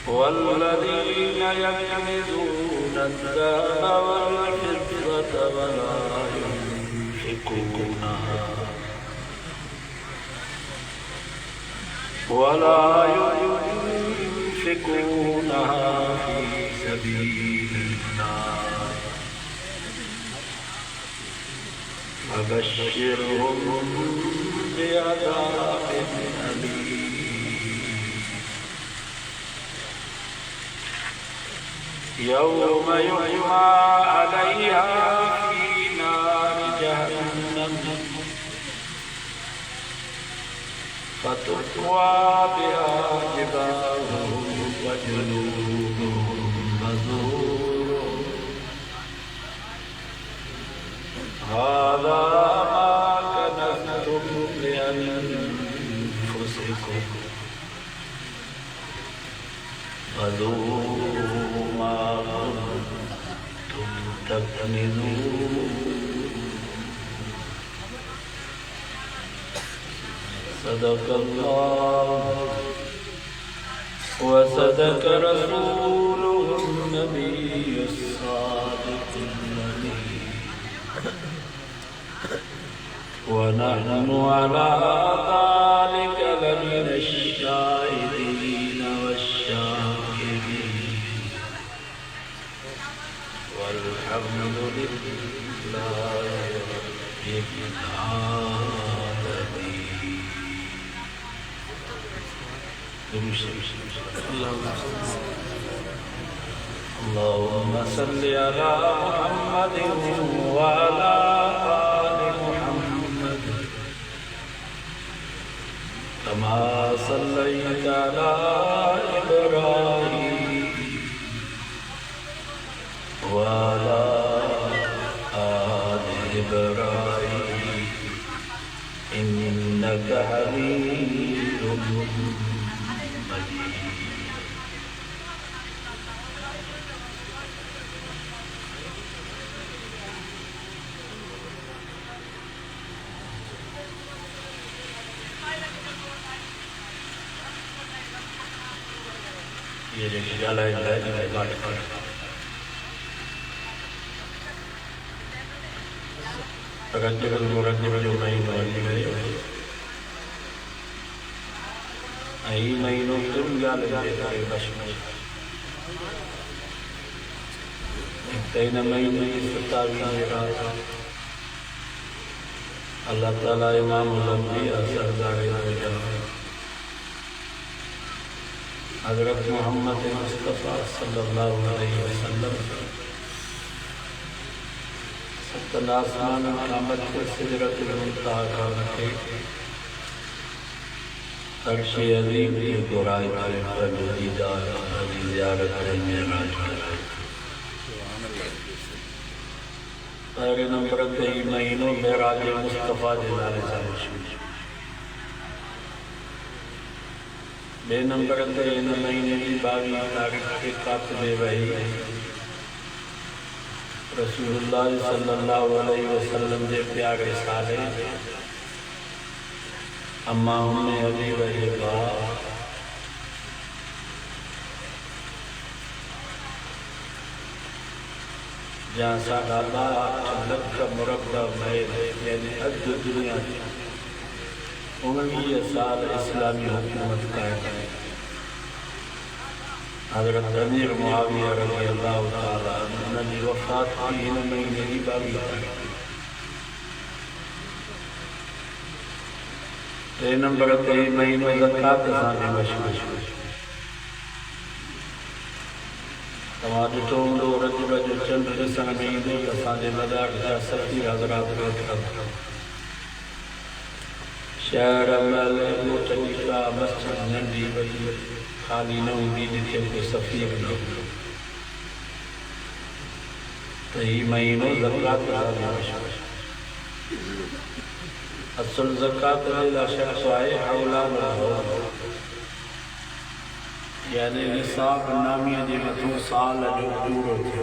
والذين يكنزون الذهب والفضة ولا ينفقونها في سبيل الله فبشرهم بعذاب أليم يوم يحمى عليها في نار جهنم فتقوى بها جباههم وجنوبهم وظهورهم هذا ما كنزتم لأنفسكم فذوقوا ما كنتم تكنزون صدق الله وصدق رسوله النبي الصادق الأمين ونحن على ذلك لمن الشاهدين والشاكرين والحمد لله رب العالمين. اللهم صل على محمد وعلى آل محمد كما صليت على إبراهيم وعلى آل إبراهيم إنك حميد مجيد. یہ جو جالا ہے رجب المرجب جو مرجب ہے ای مہینوں تم جالے ہے بشمل تین مہینے ستاویں رات اللہ تعالیٰ امام الانبیاء سردار دو حضرت محمد مصطفیٰ صلی اللہ علیہ وسلم ستن آسمان قامت کے سدرت المنتہا کا رکھے عرش عظیم کی گورائی پر دیدار زیارت معراج کرائے. پہلے نمبر 23 مہینوں معراج مصطفیٰ جلال شمش بے نمبر 3 مہینے کی 22 تاریخ کے کاتب وحی رسول اللہ صلی اللہ علیہ وسلم دے پیارے سالے اما ام علی وحی با جہاں ساڑھا لکھ کا مربع محل یعنی حد دنیا انہی سال اسلامی حکومت قائم ہے. حضرت امیر معاویہ رضی اللہ تعالیٰ عنہ نے وفات کی ان مہینے کی 22 تاریخ. 3 نمبر 23 مہینوں زکاة سانے مشہور تمہارے ٹھومڑو رجب جو چند رسن مہینے سانے مدار جا ستی حضرات بیت کرتا شہر عمل متعلقہ مسجد نندی بھئی خالی نو بید تھے کو سفیر نو تہی مہینوں زکاة سانے مشہور اصل زکاة لیلہ شخص آئے اولاد الحول یعنی نصاب نامی جی مطلب سال جو پورو تھے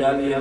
40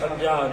50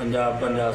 50-50,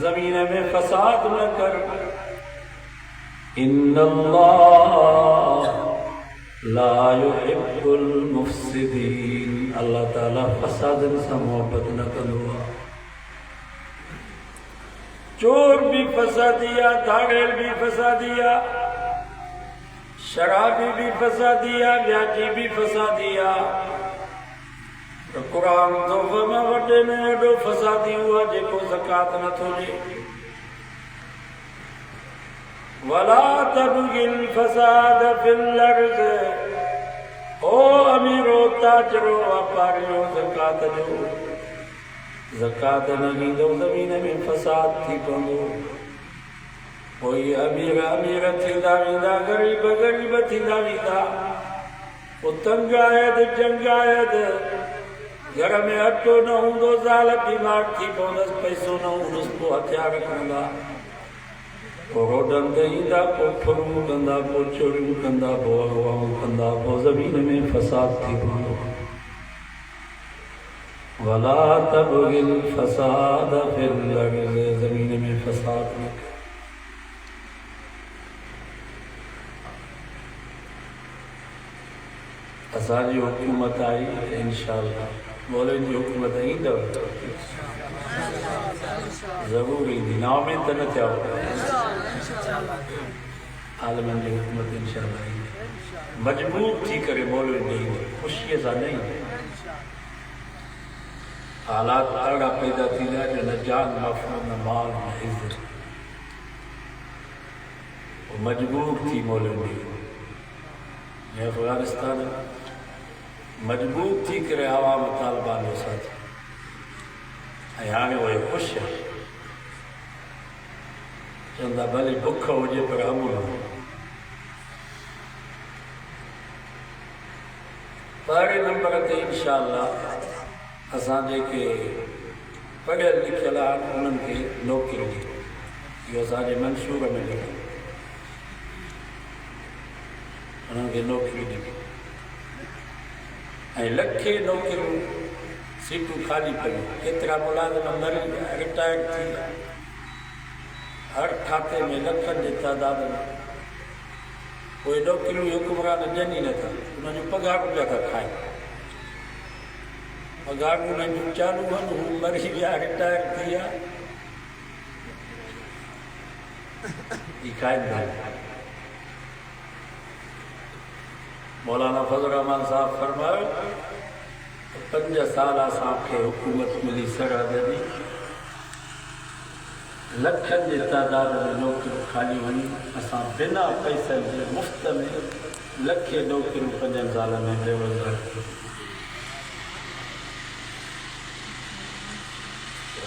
زمین میں فساد نہ کر، ان اللہ لا يحب المفسدین، اللہ تعالیٰ فساد سے محبت نہ کرو۔ چور بھی فسادیا، دھاڑیل بھی فسادیا، شرابی بھی فسادیا، ویاجی بھی فسادیا۔ قرآن تو فرما وڈے میں وڈو فسادی ہوا جیکو زکات نہ تھو ڈے۔ ولا تبغي الفساد في الارض، او امیرو تاجرو واپاریو زکات جو، زکات نہ ڈیندو زمین میں فساد تھی پوندو۔ کوئی امیر امیر تھیندا ویندا، غریب غریب تھیندا ویندا، وہ تنگ آئے جنگ آئے، گھر میں اٹو نہ ہوندو، زال بیمار تھی پوندس، پیسو نہ ہوندس، پو ہتھیار رکھندا، پو روڈن تے ایندا، پو پھروں کندا، پو چوریوں کندا، پو اغواؤں کندا، پو زمین میں فساد تھی پوندو۔ ولا تبغي الفساد في الارض، زمین میں فساد نہ کر۔ اساجی حکومت آئی انشاءاللہ، مولوی جی حکومت آئی دو ضروری دی، ناؤ میں تنہ تھیا ہو عالمین جی حکومت انشاءاللہ آئی، مجبور تھی کرے مولوی نہیں، خوشی ایسا نہیں، حالات اڑا پیدا تھی جا جو نہ جان مفہوم نہ مال نہ عزت، وہ مجبور تھی مولوی نہیں۔ یہ افغانستان مجبور تھی کرے عوام طالبان ہو ساتھ، یعنی وہ خوش ہے، چندہ بھلی بکھا ہو جے پر عمل ہو۔ پہلے نمبر تے انشاءاللہ اساں جے کے پڑھے لکھے لان انہن کے نوکری دی، یہ اساں جے منشور میں لکھا، انہن کے نوکری دی، لکھے نوکروں سیٹوں خالی پڑی، کترا ملازم مری ریٹائر تھی، ہر کھاتے میں لکھن جی تعداد میں، کوئی نوکریوں حکمران جنی نہ تھا، انہوں نے پگار پہ تھا کھائیں، پگار انہوں نے چالو ہوں مری گیا ریٹائر کیا، یہ کھائیں دھائیں۔ مولانا فضل الرحمان صاحب فرمائے 5 سال صاحب کے حکومت ملی سرحدی، لکھن جی تعداد میں نوکریوں خالی ہوئی، اساں بنا پیسے کے مفت میں لکھے نوکریوں 5 سال میں بے روزگار کی۔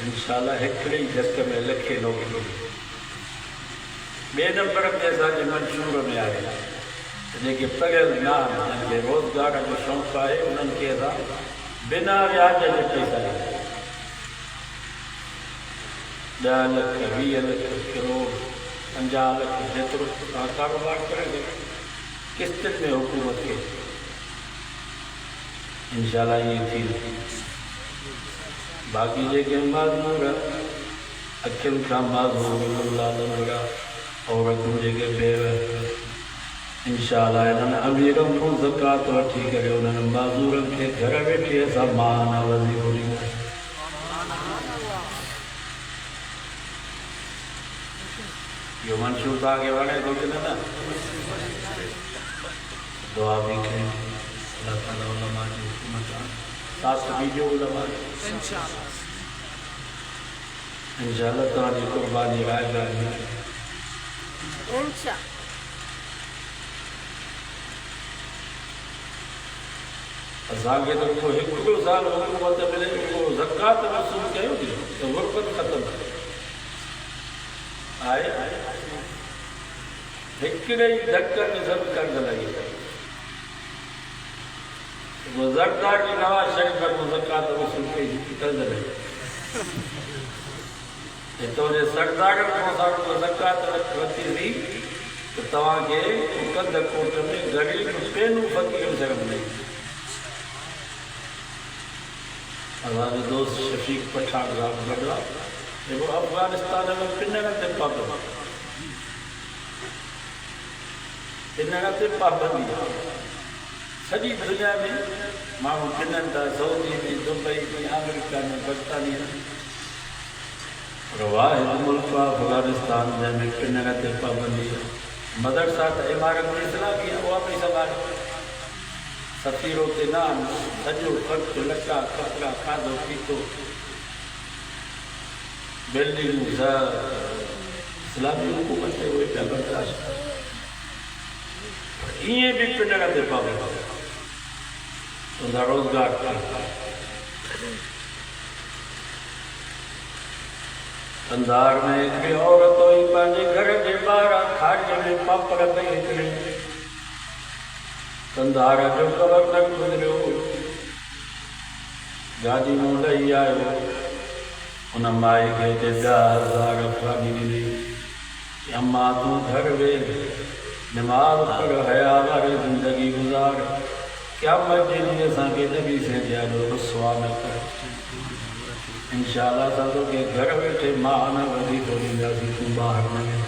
انشاءاللہ ہکڑے جس میں لکھے نوکریوں بے نمبر میں اساں منشور میں آئے، لیکن پڑھل نہ جن کے روزگار جو شوق ہے انہن کے بنا ویاج کے پیسہ لے 10 لکھ 20 لکھ کروڑ 50 لکھ جترو کاروبار کریں گے قسط میں حکومت کے انشاءاللہ یہ تھی۔ باقی جے کے معذور اکھل کا معذور اللہ لنگا عورتوں جے کے بیوہ انشاءاللہ انہوں امیروں کو زکاة وٹھی کرے، انہوں معذوروں کے گھر بیٹھے ایسا مانا وزی ہو رہی ہے۔ یہ منشور آگے والے کو کہ نا دعا بھی کریں اللہ تعالیٰ علماء کی حکومت ساتھ بیجو علماء انشاءاللہ تعالی قربانی رائے گا انشاءاللہ۔ ازاگے تو کو ہکڑو سال حکومت ملے کو زکات وصول کیوں دی تو غربت ختم آئے ہکڑے دھکا میں سب کرنے لگے، وہ زردار کی نواز شریف پر زکات وصول کے کرنے لگے، تو جو سردار کو زکات وتی تھی تو تواں کے کند کوٹ میں غریب پینو فقیر شرم نہیں۔ ہمارے دوست شفیق پٹھان صاحب بڑا دیکھو افغانستان میں پنگتے پابندی ساری دنیا میں مانو پنن تھا، سعودی میں، دبئی میں، امریکہ میں، برطانیہ میں، واحد ملک افغانستان میں پنن پابندی مدرسہ عمارت میں اسلامی وہ بھی سوال سفیروں کے نام سجو خرچ لکا کپڑا کھادو پیتو بلڈنگ اسلامی حکومت ہے وہ کیا برداشت یہ بھی پنڈ کے پابند ان کا روزگار اندار میں ایک عورت ہوئی پانچے گھر کے باہر کھاڑے میں پاپڑ پہ نکلے کندھار جو کور نہ گزرو گاڑی میں لئی آئے ان مائی کے 10,000 افغانی ملی اماں تو گھر وے نماز پڑھ حیا واری زندگی گزار قیامت کے لیے اساں کے نبی سے جانو رسوا نہ کر انشاءاللہ ساتھوں کے گھر بیٹھے ماں نہ ودی تو نیازی تو باہر نہ گئے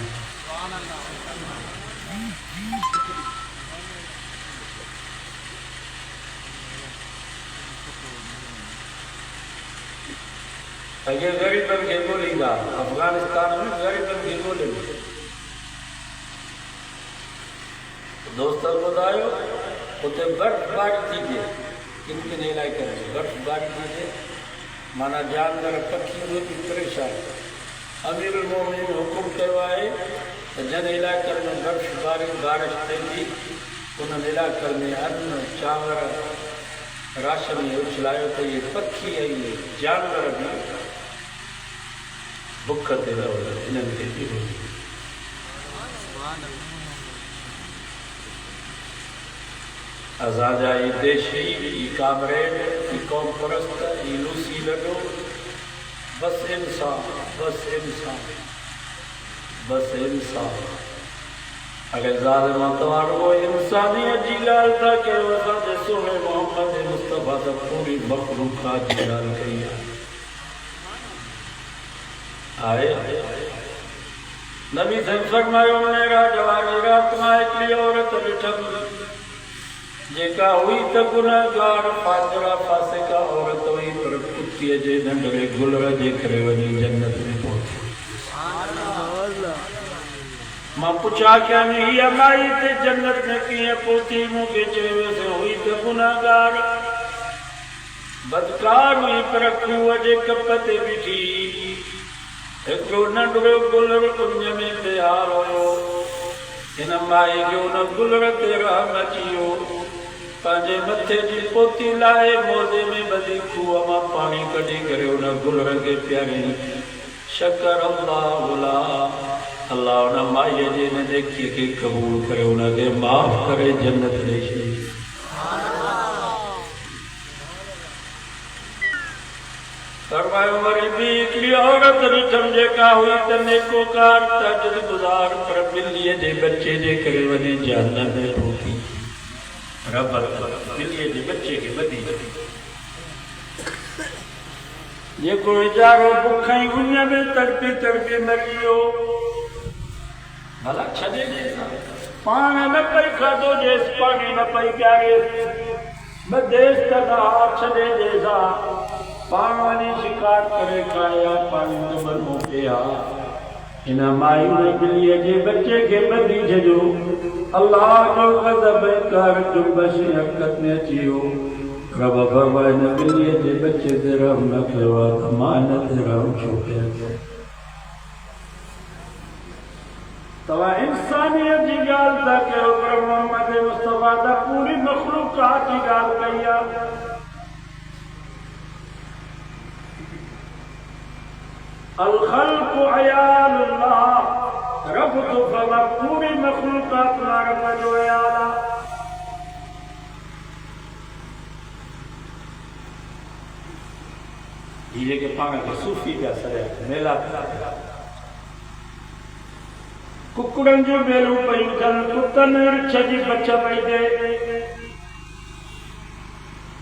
اگر غریبن کے بولی دا افغانستان میں غریبن کے بولی دوستان بتائیو ہوتے برف باری تھی کن کن علاقے میں برف باری تھی مانا جانور پکھی ہوتی پریشان امیر المومنین حکم کروائے جن علاقے میں برف باری بارش تھی ان علاقے میں ان چاور راشن میں اچھلائے تو یہ پکھی ہے یہ جانور بھی بکھتے رہو انہوں کے بھی ہوئی ازاجہ ای دیشی ای کامریڈ ای قوم پرست ای لوسی لگو بس انسان بس انسان بس انسان اگر ظالمان توارو وہ انسانیت جلال تھا کہ وزاد سونے محمد مصطفیٰ تا پوری مخلوقات جلال کئی آئے نبی سے فرمائے انہیں را جوانی رات میں ایک لی عورت بٹھم جیکا ہوئی تا گناہگار فاجرہ فاسقہ عورت ہوئی پر کتی جے ننڈرے گلرہ جے کرے ونی جنت میں پہنچے ماں پوچھا کیا نہیں امائی تے جنت میں کیے پوتی مو کے چہرے سے ہوئی تا گناہگار بدکار ہوئی پر کھو جے کپتے بٹھی ایک جو ننڈرے گلر کنج میں پیار ہوئے ان امائی جو نہ گلر تیرا مچیو پانجے متھے جی پوتی لائے موزے میں بدی کھو اما پانی کڑی کرے انہا گل رنگے پیارے شکر اللہ ولا اللہ انہا مائیے جی نے دیکھئے کہ قبول کرے انہا کہ معاف کرے جنت ریشی فرمائے عمری بھی اکلی عورت رٹھم جے کا ہوئی تنے کو کار تجد گزار پر بلیے جے بچے جے کرے ونی جاننا میں پوتی رب بلیے جے بچے کے بدی یہ کوئی جارو بکھائیں گنیا میں تڑپی مریو بھلا چھڑے جیسا پانے میں پئی کھادو جیس پانی میں پئی پیارے بدیس تنہا چھڑے جیسا پانوانی شکار کرے کھایا پانی دمر مو پیا انہا مائیو نے بلیے جے بچے کے بدی ججو اللہ جو غضب کار جنبش حقت میں چیو رب فرمائے نے بلیے جے بچے دے رحم نہ کھوا امانت رحم چھوٹے تو انسانیت جی گال تھا کہ اوپر محمد مصطفیٰ دا پوری مخلوقات جی گال کیا الخلق عیال اللہ رب تو فضا پوری مخلوقات رب جو عیالا یہ کہ پانا کہ صوفی کا سر ہے میلا ککڑن جو بیلو پہی جن کتن رچھا جی بچہ پہی دے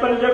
5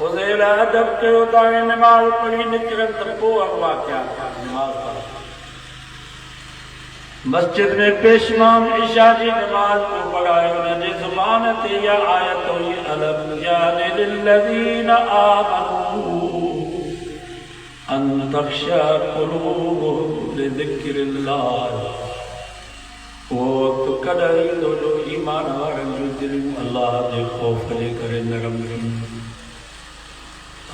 فضیل ادب کے اتارے نماز پڑھی نکرن تپو اغوا کیا نماز پڑھ مسجد میں پیشوان عشاء کی نماز کو پڑھائے انہیں جی زبان تے یا آیت ہوئی علم یعنی للذین آمنوا ان تخشع قلوبهم لذکر اللہ وہ وقت کڑائی تو جو ایمان وارن جو دل اللہ دے خوف لے کرے نرم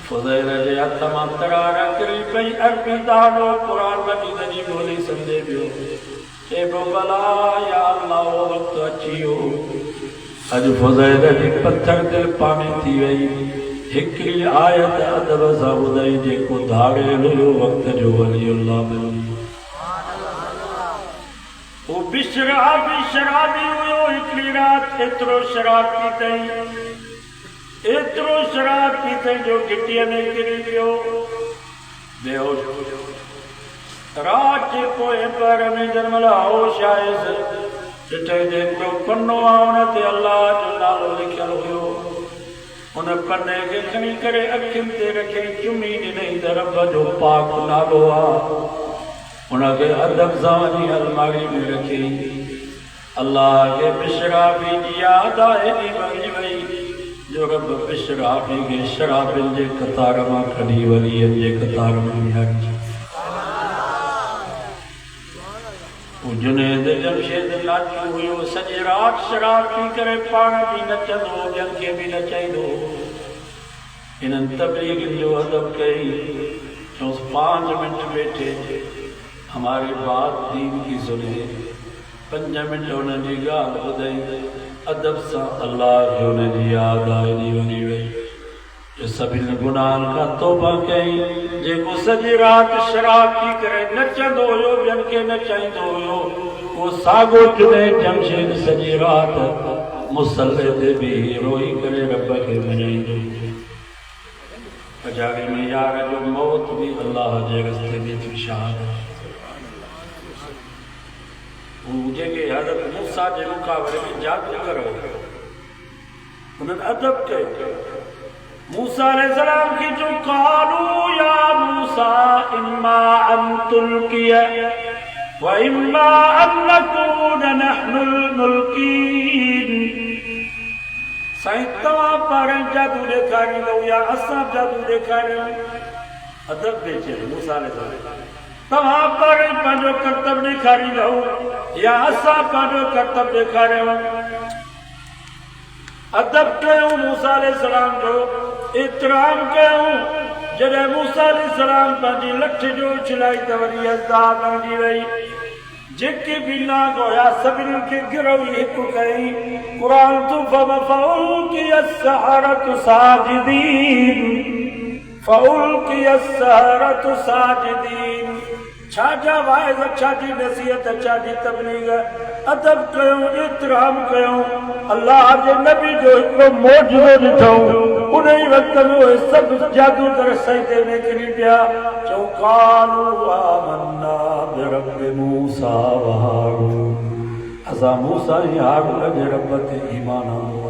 فضیل جے اتمام ترارا کری پئی عربی دانو قرآن مجید جی بولی سمجھے بیو اے بلا یا اللہ وہ وقت اچھیو اج فضیل جی پتھر دل پانی تھی وئی ہکری آیت ادب زاودائی جے کو دھاڑے لو وقت جو ولی اللہ ملی وہ بشرابی شرابی ہوئے ہکری رات اترو شراب کی تئی اترو شراب پیتے جو گٹیا میں گری گیو بے ہوش رات کے کوئے پر میں جنملا ہوش آئے سے چٹھے دیکھ جو پنو آنے اللہ جو نالو لکھل ہوئے انہیں پنے کے کھنی کرے اکھن تے رکھے چمین نہیں درب جو پاک نالو آ انہیں کے ادب زانی الماری میں رکھے اللہ کے بشرابی جی یاد آئے دی بھائی بھائی جو رب بشرابی کے شرابل جے قطارما کھڑی ولی جے قطارما حج وہ جنید جمشید ناچو ہوئے سجی رات شراب پی کرے پانا بھی نچن ہو جن کے بھی نچائی دو انہن تبلیغ جو ادب کئی چونس 5 منٹ بیٹھے ہماری بات دین کی سنے 5 منٹ ہونے دی گال بدائی ادب سا اللہ جو نے دی یاد آئی دی ونی وئی جو سبھی گناہ کا توبہ کہیں جے کو سجی رات شراب پی کرے نچن ہوئے جن کے نچائیں ہوئے وہ ساگو چنے جمشید سجی رات مسلح دے بھی روئی کرے رب کے منائیں ہوئے پجاگے میں یار جو موت بھی اللہ جے رستے بھی تشاہد مجھے کہ حضرت موسیٰ جے مقابلے میں جادو کرو انہوں ادب کے موسیٰ علیہ السلام کی جو قالوا یا موسیٰ اما ان تلقی و اما ان نکون نحن الملکین سائیں تمام پاریں جادو دکھاری لو یا اصحاب جادو دکھاری لو ادب بیچے موسیٰ علیہ السلام تمام پاریں پانچو کرتب دکھاری لو یا اصحاب پانچو کرتب دکھاری لو ادب کہوں موسیٰ علیہ السلام جو احترام کہوں جڑے موسیٰ علیہ السلام پانچی لٹھ جو چلائی توری ازداد آنگی رہی جکی بنا گویا سبن کے گروی حکو کہیں قرآن تو فَأُلْقِيَ السَّحَرَةُ سَاجِدِينَ فَأُلْقِيَ السَّحَرَةُ سَاجِدِينَ چھاجا وائز اچھا جی نصیحت اچھا جی تبلیغ ادب کہوں احترام کہوں اللہ جے نبی جو اتنا موجود ڈٹھوں انہیں وقت میں وہ سب جادو در سجدے میں کری پیا جو قالوا آمنا برب موسیٰ و ہارون ازا موسیٰ ہی ہارون جے رب تے ایمان آمو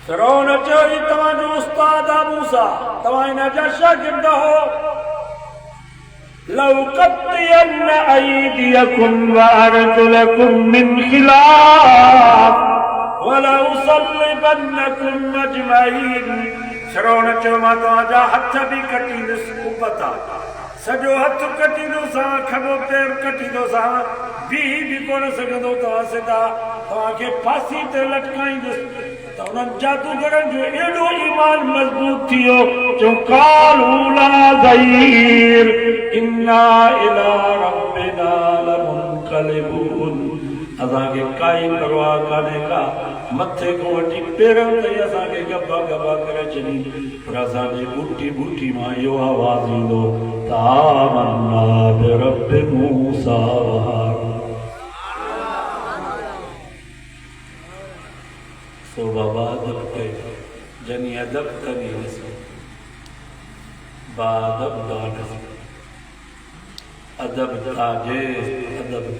فرعون چوئی تمہاں جو استاد موسیٰ تمہیں نجا شاگرد ہو لو قطین ایدیکم وارجلکم من خلاف ولو صلبنکم مجمعین فرعون چوما تو آجا ہتھ بھی کٹی دس اوپتا سجو ہتھ کٹی دو سا کھبو پیر کٹی دو سا بھی کون سکندو تو آسدا تو آنکھے پھاسی تے لٹکائیں دس تو انہاں جادوگرن جو ایڈو ایمان مضبوط تھیو جو قالوا لا ضیر انا الى ربنا لمنقلبون ازاں کے کائی پرواہ کرنے کا متھے کو وٹی پیرن تے ازاں کے گبا گبا کرے چنی پر ازاں جی بوٹی بوٹی ماں یو آواز دو تآمنا برب موسیٰ و ہارون تو بابا ادب کے جنی ادب کنی نسو با ادب دانس ادب تاجیز ادب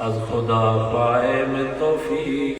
از خدا پائے میں توفیق